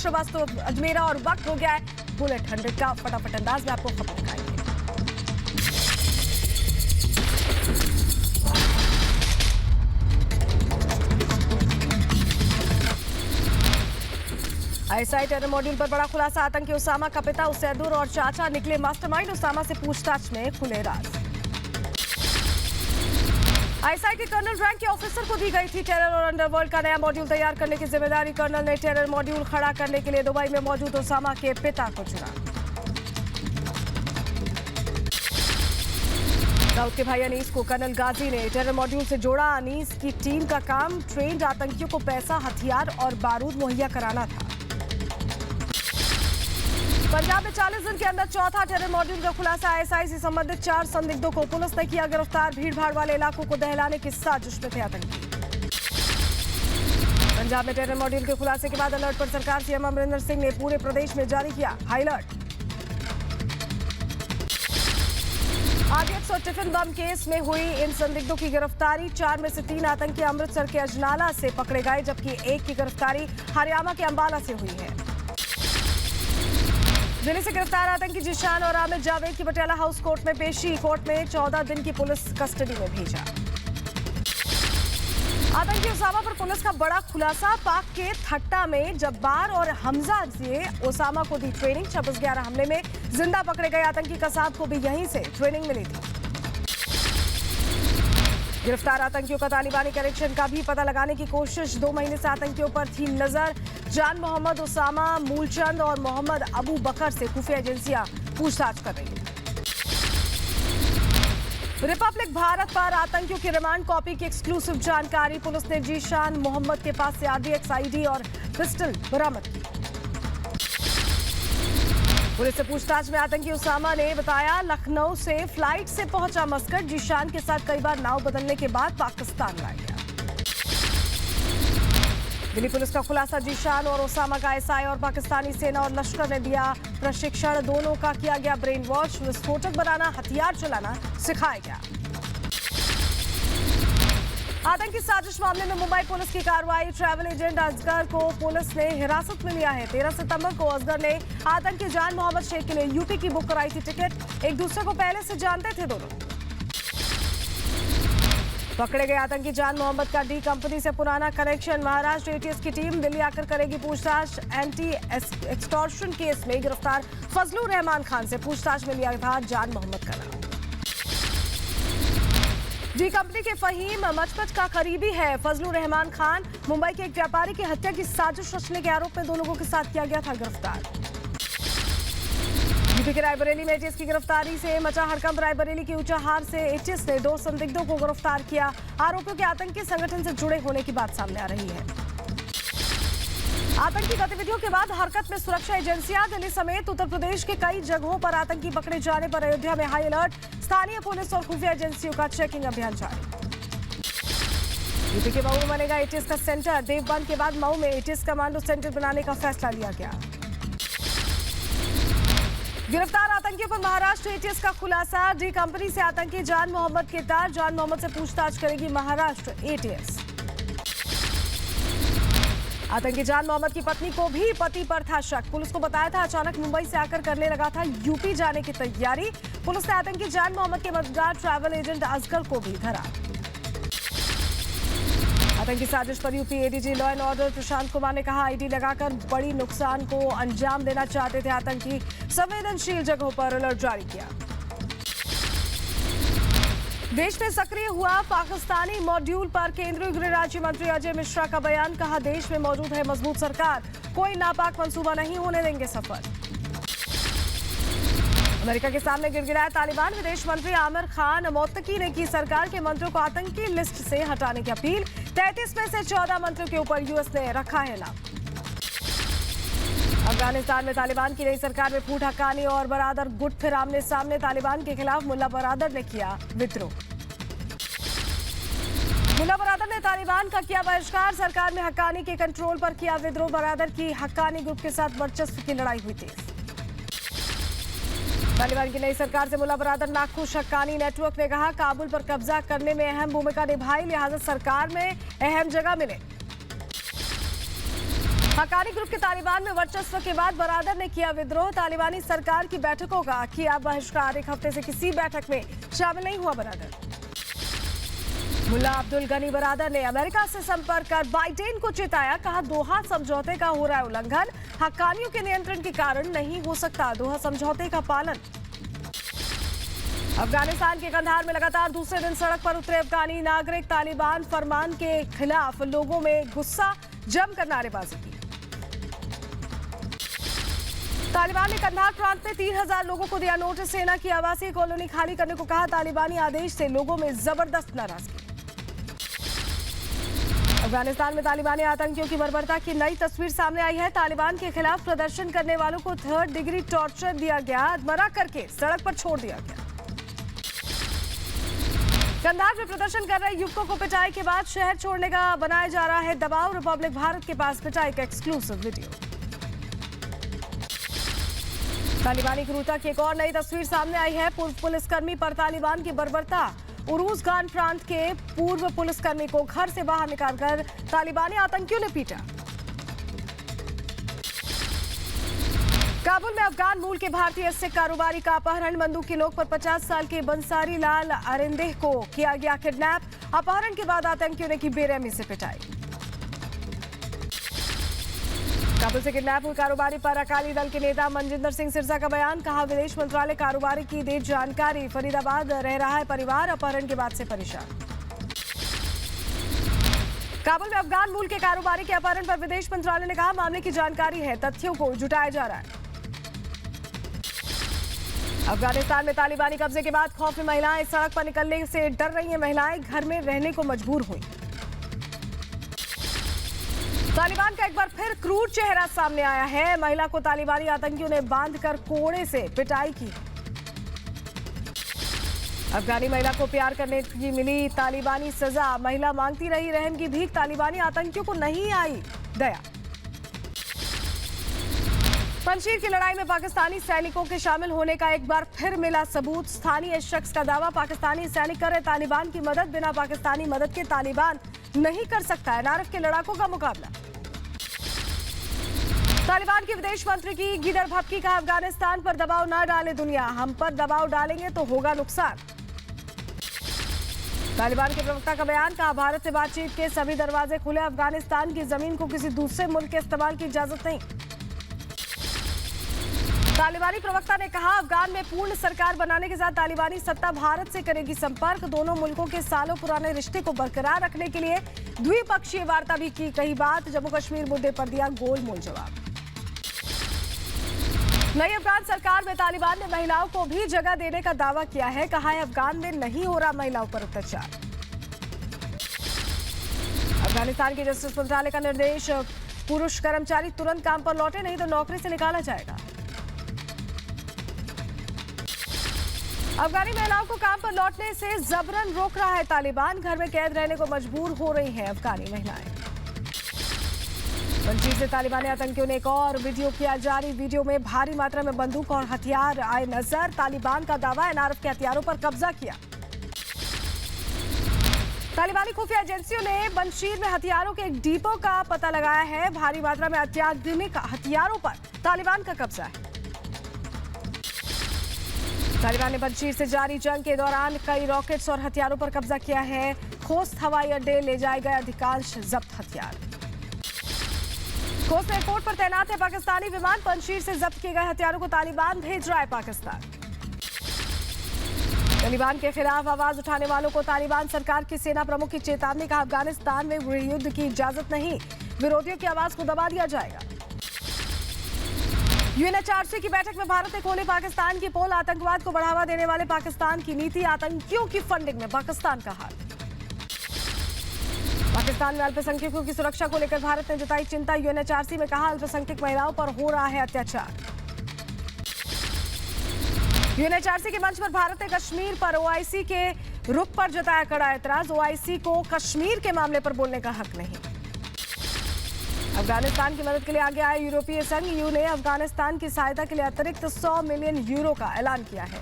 श्रीवास्तव अजमेरा और वक्त हो गया है बुलेट 100 का। फटाफट अंदाज में आपको खबर दिखाएंगे। आईएसआई टेरर मॉड्यूल पर बड़ा खुलासा। आतंकी उसामा का पिता उसैदुर और चाचा निकले मास्टरमाइंड। उसामा से पूछताछ में खुले राज। आईएसआई के कर्नल रैंक के ऑफिसर को दी गई थी टेरर और अंडरवर्ल्ड का नया मॉड्यूल तैयार करने की जिम्मेदारी। कर्नल ने टेरर मॉड्यूल खड़ा करने के लिए दुबई में मौजूद उसामा के पिता को चुना। दाऊद के भाई अनीस को कर्नल गाजी ने टेरर मॉड्यूल से जोड़ा। अनीस की टीम का काम ट्रेंड आतंकियों को पैसा, हथियार और बारूद मुहैया कराना था। पंजाब में 40 दिन के अंदर चौथा टेरर मॉड्यूल का खुलासा। आईएसआई से संबंधित 4 संदिग्धों को पुलिस ने किया गिरफ्तार। भीड़भाड़ वाले इलाकों को दहलाने की साजिश में थे आतंकी। पंजाब में टेरर मॉड्यूल के खुलासे के बाद अलर्ट पर सरकार। सीएम अमरिंदर सिंह ने पूरे प्रदेश में जारी किया हाई अलर्ट। आरडीएक्स और टिफिन बम केस में हुई इन संदिग्धों की गिरफ्तारी। 4 में से 3 आतंकी अमृतसर के अजनाला से पकड़े गए, जबकि एक की गिरफ्तारी हरियाणा के अंबाला से हुई है। दिल्ली से गिरफ्तार आतंकी जिशान और आमिर जावेद की पटियाला हाउस कोर्ट में पेशी। कोर्ट में 14 दिन की पुलिस कस्टडी में भेजा। आतंकी उसामा पर पुलिस का बड़ा खुलासा। पाक के थट्टा में जब्बार और हमजा से उसामा को दी ट्रेनिंग। 26/11 हमले में जिंदा पकड़े गए आतंकी कसाब को भी यहीं से ट्रेनिंग मिली थी। गिरफ्तार आतंकियों का तालिबानी कनेक्शन का भी पता लगाने की कोशिश। 2 महीने से आतंकियों पर थी नजर। जान मोहम्मद, उसामा, मूलचंद और मोहम्मद अबू बकर से खुफिया एजेंसियां पूछताछ कर रही हैं। रिपब्लिक भारत पर आतंकियों की रिमांड कॉपी की एक्सक्लूसिव जानकारी। पुलिस ने जीशान मोहम्मद के पास से आरडीएक्स आईडी और पिस्टल बरामद की। पुलिस से पूछताछ में आतंकी उसामा ने बताया लखनऊ से फ्लाइट से पहुंचा मस्कट। जीशान के साथ कई बार नाव बदलने के बाद पाकिस्तान लाया गया। दिल्ली पुलिस का खुलासा। जीशान और उसामा का आईएसआई और पाकिस्तानी सेना और लश्कर ने दिया प्रशिक्षण। दोनों का किया गया ब्रेन वॉश। विस्फोटक बनाना, हथियार चलाना सिखाया गया। आतंकी साजिश मामले में मुंबई पुलिस की कार्रवाई। ट्रैवल एजेंट असगर को पुलिस ने हिरासत में लिया है। 13 सितंबर को असगर ने आतंकी जान मोहम्मद शेख के लिए यूपी की बुक कराई थी टिकट। एक दूसरे को पहले से जानते थे दोनों। पकड़े गए आतंकी जान मोहम्मद का डी कंपनी से पुराना कनेक्शन। महाराष्ट्र एटीएस की टीम दिल्ली आकर करेगी पूछताछ। एंटी एक्सटॉर्शन केस में गिरफ्तार फजलुर रहमान खान से पूछताछ में लिया था जान मोहम्मद का नाम। डी कंपनी के फहीम मचपच का करीबी है फजलुर रहमान खान। मुंबई के एक व्यापारी की हत्या की साजिश रचने के आरोप में 2 लोगों के साथ किया गया था गिरफ्तार। यूपी के रायबरेली में एटीएस की गिरफ्तारी से मचा हड़कंप। रायबरेली की ऊंचाहार से एटीएस ने 2 संदिग्धों को गिरफ्तार किया। आरोपियों के आतंकी संगठन से जुड़े होने की बात सामने आ रही है। आतंकी गतिविधियों के बाद हरकत में सुरक्षा एजेंसियां। दिल्ली समेत उत्तर प्रदेश के कई जगहों पर आतंकी पकड़े जाने पर अयोध्या में हाई अलर्ट। स्थानीय पुलिस और खुफिया एजेंसियों का चेकिंग अभियान जारी। यूपी के मऊ में बनेगा एटीएस का सेंटर। देवबंद के बाद मऊ में एटीएस कमांडो सेंटर बनाने का फैसला लिया गया। गिरफ्तार आतंकियों पर महाराष्ट्र एटीएस का खुलासा। डी कंपनी से आतंकी जान मोहम्मद के तार। जान मोहम्मद से पूछताछ करेगी महाराष्ट्र एटीएस। आतंकी जान मोहम्मद की पत्नी को भी पति पर था शक। पुलिस को बताया था अचानक मुंबई से आकर करने लगा था यूपी जाने की तैयारी। पुलिस ने आतंकी जान मोहम्मद के मददगार ट्रैवल एजेंट असगर को भी धरा। आतंकी साजिश पर UP ADG law and order Prashant Kumar ने कहा आईडी लगाकर बड़ी नुकसान को अंजाम देना चाहते थे आतंकी। संवेदनशील जगहों पर अलर्ट जारी किया। देश में सक्रिय हुआ पाकिस्तानी मॉड्यूल पर केंद्रीय गृह राज्य मंत्री अजय मिश्रा का बयान। कहा देश में मौजूद है मजबूत सरकार, कोई नापाक मंसूबा नहीं होने देंगे सफल। अमेरिका के सामने गिड़गिड़ाया तालिबान। विदेश मंत्री आमिर खान मोत्तकी ने की सरकार के मंत्रियों को आतंकी लिस्ट से हटाने की अपील। 33 में से 14 मंत्रियों के ऊपर यूएस ने रखा है नाम। अफगानिस्तान में तालिबान की नई सरकार में फूट हक्कानी और बरादर गुट फिर आमने सामने। तालिबान के खिलाफ मुल्ला बरादर ने किया विद्रोह। मुल्ला बरादर ने तालिबान का किया बहिष्कार। सरकार में हक्कानी के कंट्रोल पर किया विद्रोह। बरादर की हक्कानी ग्रुप के साथ वर्चस्व की लड़ाई हुई थी। तालिबान की नई सरकार से मुल्ला बरादर नाखुश। हक्कानी नेटवर्क ने कहा काबुल पर कब्जा करने में अहम भूमिका निभाई, लिहाजा सरकार में अहम जगह मिले। हक्कानी ग्रुप के तालिबान में वर्चस्व के बाद बरादर ने किया विद्रोह। तालिबानी सरकार की बैठकों का किया बहिष्कार। एक हफ्ते से किसी बैठक में शामिल नहीं हुआ बरादर। मुल्ला अब्दुल गनी बरादर ने अमेरिका से संपर्क कर बाइडेन को चेताया। कहा दोहा समझौते का हो रहा है उल्लंघन। हक्कानियों के नियंत्रण के कारण नहीं हो सकता दोहा समझौते का पालन। अफगानिस्तान के कंधार में लगातार दूसरे दिन सड़क पर उतरे अफगानी नागरिक। तालिबान फरमान के खिलाफ लोगों में गुस्सा, जमकर नारेबाजी की। तालिबान ने कंधार प्रांत में 3000 लोगों को दिया नोटिस। सेना की आवासीय कॉलोनी खाली करने को कहा। तालिबानी आदेश से लोगों में जबरदस्त नाराजगी। अफगानिस्तान में तालिबानी आतंकियों की बर्बरता की नई तस्वीर सामने आई है। तालिबान के खिलाफ प्रदर्शन करने वालों को 3rd डिग्री टॉर्चर दिया गया। अधमरा करके सड़क पर छोड़ दिया गया। कंधार में प्रदर्शन कर रहे युवकों को पिटाई के बाद शहर छोड़ने का बनाया जा रहा है दबाव। रिपब्लिक भारत के पास पिटाई का एक्सक्लूसिव वीडियो। तालिबानी क्रूरता की एक और नई तस्वीर सामने आई है। पूर्व पुलिसकर्मी पर तालिबान की बर्बरता। उरूजगान प्रांत के पूर्व पुलिसकर्मी को घर से बाहर निकालकर तालिबानी आतंकियों ने पीटा। काबुल में अफगान मूल के भारतीय सिख कारोबारी का अपहरण। बंदूकी नोक पर 50 साल के बंसारी लाल अरिंदेह को किया गया किडनैप। अपहरण के बाद आतंकियों ने की बेरहमी से पिटाई। काबुल से किडनैप हुए कारोबारी पर अकाली दल के नेता मनजिंदर सिंह सिरसा का बयान। कहा विदेश मंत्रालय कारोबारी की दे जानकारी। फरीदाबाद रह रहा है परिवार। अपहरण के बाद से परेशान। काबुल में अफगान मूल के कारोबारी के अपहरण पर विदेश मंत्रालय ने कहा मामले की जानकारी है, तथ्यों को जुटाया जा रहा है। अफगानिस्तान में तालिबानी कब्जे के बाद खौफ में महिलाएं। सड़क पर निकलने से डर रही हैं महिलाएं। घर में रहने को मजबूर हुई। तालिबान का एक बार फिर क्रूर चेहरा सामने आया है। महिला को तालिबानी आतंकियों ने बांधकर कोड़े से पिटाई की। अफगानी महिला को प्यार करने की मिली तालिबानी सजा। महिला मांगती रही रहम की भीख। तालिबानी आतंकियों को नहीं आई दया। पंजशीर की लड़ाई में पाकिस्तानी सैनिकों के शामिल होने का एक बार फिर मिला सबूत। स्थानीय शख्स का दावा। पाकिस्तानी सैनिक कर रहे तालिबान की मदद। बिना पाकिस्तानी मदद के तालिबान नहीं कर सकता एनआरएफ के लड़ाकों का मुकाबला। तालिबान के विदेश मंत्री की गिदड़ भपकी। का अफगानिस्तान पर दबाव न डाले दुनिया। हम पर दबाव डालेंगे तो होगा नुकसान। तालिबान के प्रवक्ता का बयान। कहा भारत से बातचीत के सभी दरवाजे खुले। अफगानिस्तान की जमीन को किसी दूसरे मुल्क के इस्तेमाल की इजाजत नहीं। तालिबानी प्रवक्ता ने कहा अफगान में पूर्ण सरकार बनाने के साथ तालिबानी सत्ता भारत से करेगी संपर्क। दोनों मुल्कों के सालों पुराने रिश्ते को बरकरार रखने के लिए द्विपक्षीय वार्ता भी की। कही बात। जम्मू कश्मीर मुद्दे पर दिया गोलमोल जवाब। नई अफगान सरकार में तालिबान ने महिलाओं को भी जगह देने का दावा किया है। कहा है अफगान में नहीं हो रहा महिलाओं पर अत्याचार। अफगानिस्तान के जस्टिस मंत्रालय का निर्देश। पुरुष कर्मचारी तुरंत काम पर लौटे नहीं तो नौकरी से निकाला जाएगा। अफगानी महिलाओं को काम पर लौटने से जबरन रोक रहा है तालिबान। घर में कैद रहने को मजबूर हो रही हैं अफगानी महिलाएं। पंजशीर से तालिबानी आतंकियों ने एक और वीडियो किया जारी। वीडियो में भारी मात्रा में बंदूक और हथियार आए नजर। तालिबान का दावा एनआरएफ के हथियारों पर कब्जा किया। तालिबानी खुफिया एजेंसियों ने पंजशीर में हथियारों के एक डिपो का पता लगाया है। भारी मात्रा में अत्याधुनिक हथियारों पर तालिबान का कब्जा है। तालिबान ने पंजशीर से जारी जंग के दौरान कई रॉकेट्स और हथियारों पर कब्जा किया है। खोस्त हवाई अड्डे ले जाए गए अधिकांश जब्त हथियार। खोस्त एयरपोर्ट पर तैनात है पाकिस्तानी विमान। पंजशीर से जब्त किए गए हथियारों को तालिबान भेज रहा है पाकिस्तान। तालिबान के खिलाफ आवाज उठाने वालों को तालिबान सरकार की सेना प्रमुख की चेतावनी। कहा अफगानिस्तान में गृहयुद्ध की इजाजत नहीं। विरोधियों की आवाज को दबा दिया जाएगा। यूएनएचआरसी की बैठक में भारत ने खोली पाकिस्तान की पोल। आतंकवाद को बढ़ावा देने वाले पाकिस्तान की नीति। आतंकियों की फंडिंग में पाकिस्तान का हाथ। पाकिस्तान में अल्पसंख्यकों की सुरक्षा को लेकर भारत ने जताई चिंता। यूएनएचआरसी में कहा अल्पसंख्यक महिलाओं पर हो रहा है अत्याचार। यूएनएचआरसी के मंच पर भारत ने कश्मीर पर ओआईसी के रुख पर जताया कड़ा एतराज। ओआईसी को कश्मीर के मामले पर बोलने का हक नहीं। अफगानिस्तान की मदद के लिए आगे आए यूरोपीय संघ। ईयू ने अफगानिस्तान की सहायता के लिए अतिरिक्त 100 मिलियन यूरो का ऐलान किया है।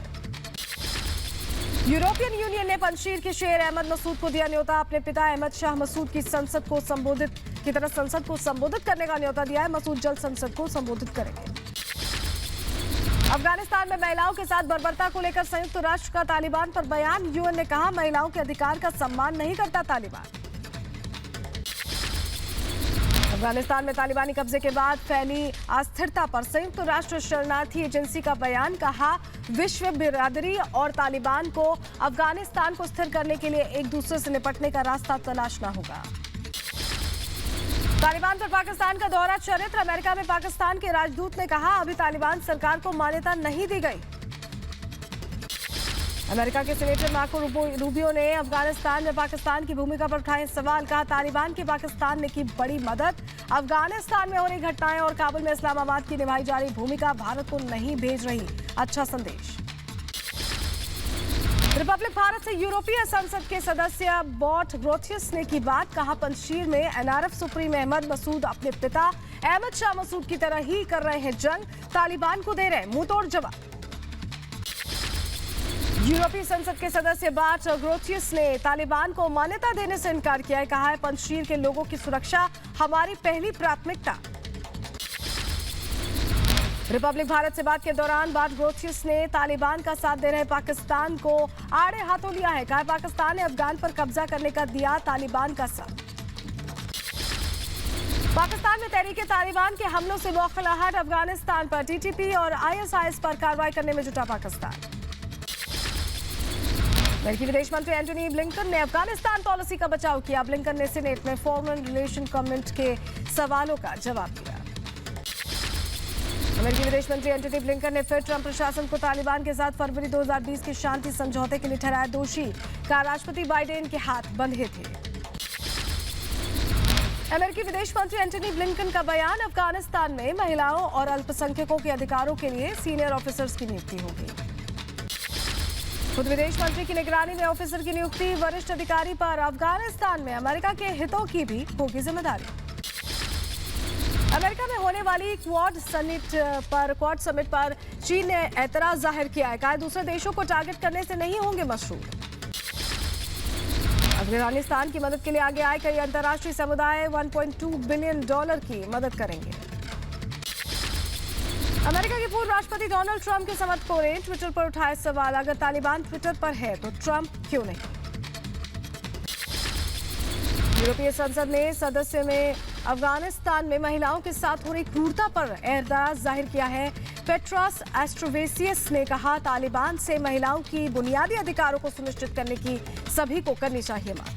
यूरोपियन यूनियन ने पंजशीर के शेर अहमद मसूद को दिया न्योता। अपने पिता अहमद शाह मसूद की संसद को संबोधित करने का न्योता दिया है। मसूद जल्द संसद को संबोधित करेंगे। अफगानिस्तान में महिलाओं के साथ बर्बरता को लेकर संयुक्त राष्ट्र का तालिबान पर बयान। यूएन ने कहा महिलाओं के अधिकार का सम्मान नहीं करता तालिबान। अफगानिस्तान में तालिबानी कब्जे के बाद फैली अस्थिरता पर संयुक्त राष्ट्र शरणार्थी एजेंसी का बयान। कहा विश्व बिरादरी और तालिबान को अफगानिस्तान को स्थिर करने के लिए एक दूसरे से निपटने का रास्ता तलाशना होगा। तालिबान पर पाकिस्तान का दौरा। चरित्र अमेरिका में पाकिस्तान के राजदूत ने कहा अभी तालिबान सरकार को मान्यता नहीं दी गई। अमेरिका के सीनेटर मार्को रूबियो ने अफगानिस्तान में पाकिस्तान की भूमिका पर उठाए सवाल। कहा तालिबान की पाकिस्तान ने की बड़ी मदद। अफगानिस्तान में हो रही घटनाएं और काबुल में इस्लामाबाद की निभाई जा रही भूमिका भारत को नहीं भेज रही अच्छा संदेश। रिपब्लिक भारत से यूरोपीय संसद के सदस्य बॉट ग्रोथियस ने की बात। कहा पंजशीर में एनआरएफ सुप्रीम अहमद मसूद अपने पिता अहमद शाह मसूद की तरह ही कर रहे हैं जंग। तालिबान को दे रहे मुंहतोड़ जवाब। यूरोपीय संसद के सदस्य बॉट ग्रोथियस ने तालिबान को मान्यता देने से इनकार किया है। कहा है पंजशीर के लोगों की सुरक्षा हमारी पहली प्राथमिकता। रिपब्लिक भारत से बात के दौरान बॉट ग्रोथियस ने तालिबान का साथ दे रहे पाकिस्तान को आड़े हाथों लिया है। कहा पाकिस्तान ने अफगान पर कब्जा करने का दिया तालिबान का साथ। पाकिस्तान में तहरीक तालिबान के हमलों से बौखलाहट। अफगानिस्तान पर टीटीपी और आईएसआईएस पर कार्रवाई करने में जुटा पाकिस्तान। अमेरिकी विदेश मंत्री एंटनी ब्लिंकन ने अफगानिस्तान पॉलिसी का बचाव किया। ब्लिंकन ने सीनेट में फॉरेन रिलेशन कमेटी के सवालों का जवाब दिया। अमेरिकी विदेश मंत्री एंटनी ब्लिंकन ने फिर ट्रंप प्रशासन को तालिबान के साथ फरवरी 2020 के शांति समझौते के लिए ठहराया दोषी। कहा राष्ट्रपति बाइडेन के हाथ बंधे थे। अमेरिकी विदेश मंत्री एंटनी ब्लिंकन का बयान। अफगानिस्तान में महिलाओं और अल्पसंख्यकों के अधिकारों के लिए सीनियर ऑफिसर्स की नियुक्ति होगी। खुद विदेश मंत्री की निगरानी में ऑफिसर की नियुक्ति। वरिष्ठ अधिकारी पर अफगानिस्तान में अमेरिका के हितों की भी होगी जिम्मेदारी। अमेरिका में होने वाली क्वाड समिट पर चीन ने एतराज जाहिर किया है। कहा दूसरे देशों को टारगेट करने से नहीं होंगे मशहूर। अफगानिस्तान की मदद के लिए आगे आए कई अंतर्राष्ट्रीय समुदाय $1.2 बिलियन की मदद करेंगे। अमेरिका के पूर्व राष्ट्रपति डोनाल्ड ट्रंप के समर्थकों ने ट्विटर पर उठाए सवाल। अगर तालिबान ट्विटर पर है तो ट्रंप क्यों नहीं? यूरोपीय संसद ने सदस्य में अफगानिस्तान में महिलाओं के साथ हो रही क्रूरता पर एतराज जाहिर किया है। पेट्रोस एस्ट्रोवेसियस ने कहा तालिबान से महिलाओं की बुनियादी अधिकारों को सुनिश्चित करने की सभी को करनी चाहिए मांग।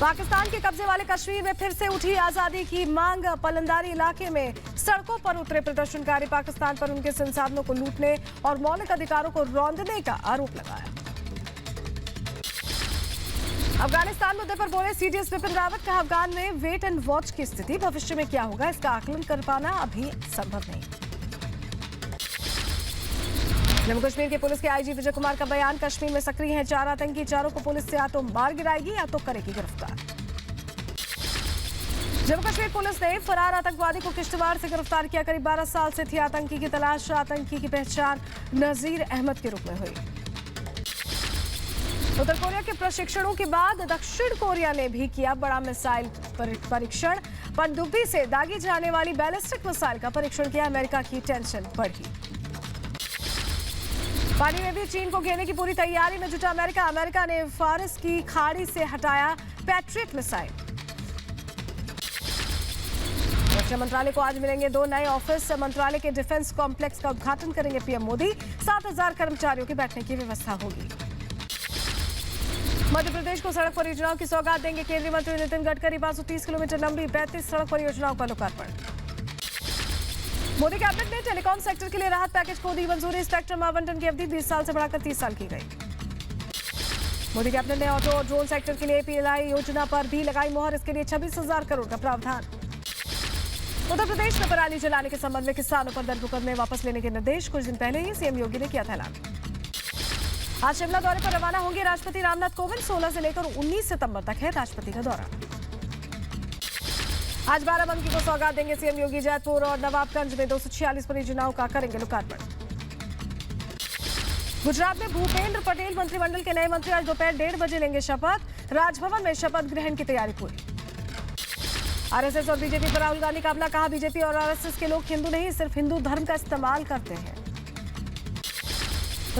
पाकिस्तान के कब्जे वाले कश्मीर में फिर से उठी आजादी की मांग। पलंदारी इलाके में सड़कों पर उतरे प्रदर्शनकारी। पाकिस्तान पर उनके संसाधनों को लूटने और मौलिक अधिकारों को रौंदने का आरोप लगाया। अफगानिस्तान मुद्दे पर बोले सीडीएस विपिन रावत। कहा अफगान में वेट एंड वॉच की स्थिति। भविष्य में क्या होगा इसका आकलन कर पाना अभी संभव नहीं। जम्मू कश्मीर के पुलिस के आईजी विजय कुमार का बयान। कश्मीर में सक्रिय हैं 4 आतंकी। चारों को पुलिस से या तो मार गिराएगी या तो करेगी गिरफ्तार। जम्मू कश्मीर पुलिस ने फरार आतंकवादी को किश्तवाड़ से गिरफ्तार किया। करीब 12 साल से थी आतंकी की तलाश। आतंकी की पहचान नजीर अहमद के रूप में हुई। उत्तर कोरिया के प्रशिक्षणों के बाद दक्षिण कोरिया ने भी किया बड़ा मिसाइल परीक्षण। पनडुब्बी से दागी जाने वाली बैलिस्टिक मिसाइल का परीक्षण किया। अमेरिका की टेंशन बढ़ी। पानी में भी चीन को घेरने की पूरी तैयारी में जुटा अमेरिका। अमेरिका ने फारस की खाड़ी से हटाया पैट्रियट मिसाइल। रक्षा मंत्रालय को आज मिलेंगे 2 नए ऑफिस। मंत्रालय के डिफेंस कॉम्प्लेक्स का उद्घाटन करेंगे पीएम मोदी। 7000 कर्मचारियों की बैठने की व्यवस्था होगी। मध्य प्रदेश को सड़क परियोजनाओं की सौगात देंगे केंद्रीय मंत्री नितिन गडकरी। 530 किलोमीटर लंबी 35 सड़क परियोजनाओं का लोकार्पण। मोदी कैबिनेट ने टेलीकॉम सेक्टर के लिए राहत पैकेज को दी मंजूरी। स्पेक्ट्रम आवंटन की अवधि 20 साल से बढ़ाकर 30 साल की गई। मोदी कैबिनेट ने ऑटो और ड्रोन सेक्टर के लिए पीएलआई योजना पर भी लगाई मोहर। इसके लिए 26,000 करोड़ का प्रावधान। उत्तर प्रदेश में पराली जलाने के संबंध में किसानों पर दरमुकदमे वापस लेने के निर्देश। कुछ दिन पहले ही सीएम योगी ने किया था ऐलान। आज शिमला दौरे पर रवाना होंगे राष्ट्रपति रामनाथ कोविंद। 16 से लेकर 19 सितंबर तक है राष्ट्रपति का दौरा। आज बाराबंकी को सौगात देंगे सीएम योगी। जयपुर और नवाबगंज में 246 परियोजनाओं का करेंगे लोकार्पण। गुजरात में भूपेंद्र पटेल मंत्रिमंडल के नए मंत्री आज दोपहर 1:30 बजे लेंगे शपथ। राजभवन में शपथ ग्रहण की तैयारी पूरी। आरएसएस और बीजेपी पर राहुल गांधी का हमला, कहा बीजेपी और आरएसएस के लोग हिंदू नहीं सिर्फ हिंदू धर्म का इस्तेमाल करते हैं।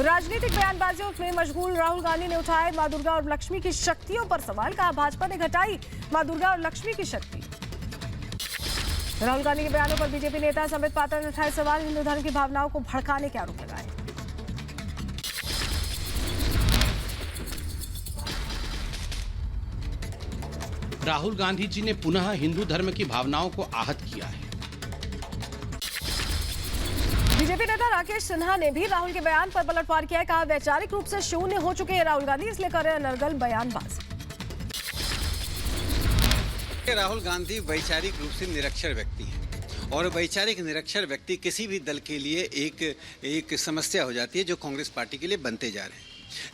राजनीतिक बयानबाजियों में मशगूल राहुल गांधी ने उठाए मां दुर्गा और लक्ष्मी की शक्तियों पर सवाल, कहा भाजपा ने घटाई मां दुर्गा और लक्ष्मी की शक्ति। राहुल गांधी के बयानों पर बीजेपी नेता संबित पात्रा ने उठाए सवाल, हिंदू धर्म की भावनाओं को भड़काने के आरोप लगाए। राहुल गांधी जी ने पुनः हिंदू धर्म की भावनाओं को आहत किया है। बीजेपी नेता राकेश सिन्हा ने भी राहुल के बयान पर पलटवार किया है, कहा वैचारिक रूप से शून्य हो चुके हैं राहुल गांधी, इसलिए कर रहे अनर्गल बयानबाजी। राहुल गांधी वैचारिक रूप से निरक्षर व्यक्ति हैं और वैचारिक निरक्षर व्यक्ति किसी भी दल के लिए एक समस्या हो जाती है जो कांग्रेस पार्टी के लिए बनते जा रहे हैं।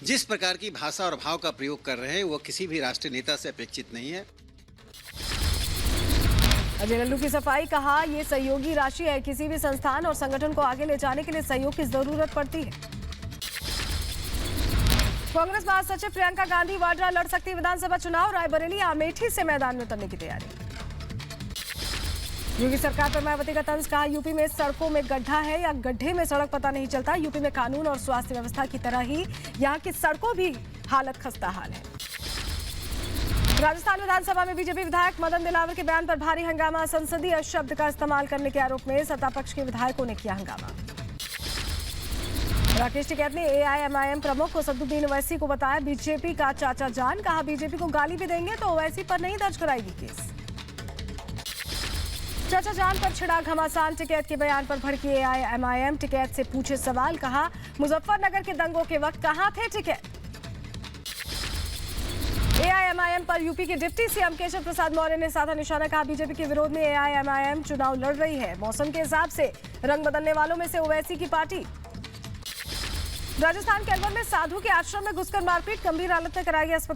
जिस प्रकार की भाषा और भाव का प्रयोग कर रहे हैं वो किसी भी राष्ट्रीय नेता से अपेक्षित नहीं है। अजय लल्लू की सफाई, कहा ये सहयोगी राशि है, किसी भी संस्थान और संगठन को आगे ले जाने के लिए सहयोग की जरूरत पड़ती है। कांग्रेस महासचिव प्रियंका गांधी वाड्रा लड़ सकती विधानसभा चुनाव, रायबरेली अमेठी से मैदान में उतरने की तैयारी। योगी सरकार पर मायावती का तंज, कहा यूपी में सड़कों में गड्ढा है या गड्ढे में सड़क पता नहीं चलता। यूपी में कानून और स्वास्थ्य व्यवस्था की तरह ही यहाँ की सड़कों भी हालत खस्ता हाल है। राजस्थान विधानसभा में बीजेपी विधायक मदन दिलावर के बयान पर भारी हंगामा, संसदीय शब्द का इस्तेमाल करने के आरोप में सत्ता पक्ष के विधायकों ने किया हंगामा। राकेश टिकैत ने एआईएमआईएम प्रमुख असदुद्दीन ओवैसी को बताया बीजेपी का चाचा जान, कहा बीजेपी को गाली भी देंगे तो ओवैसी पर नहीं दर्ज कराएगी केस। चाचा जान पर छिड़ा घमासान, टिकैत के बयान पर भड़की एआईएमआईएम, टिकैत से पूछे सवाल, कहा मुजफ्फरनगर के दंगों के वक्त कहां थे टिकैत। एआईएमआईएम पर यूपी के डिप्टी सीएम केशव प्रसाद मौर्य ने साधा निशाना, कहा बीजेपी के विरोध में एआईएमआईएम चुनाव लड़ रही है, मौसम के हिसाब से रंग बदलने वालों में से ओवैसी की पार्टी। राजस्थान के अलवर में साधु के आश्रम में घुसकर मारपीट, गंभीर हालत में कराया गया अस्पताल।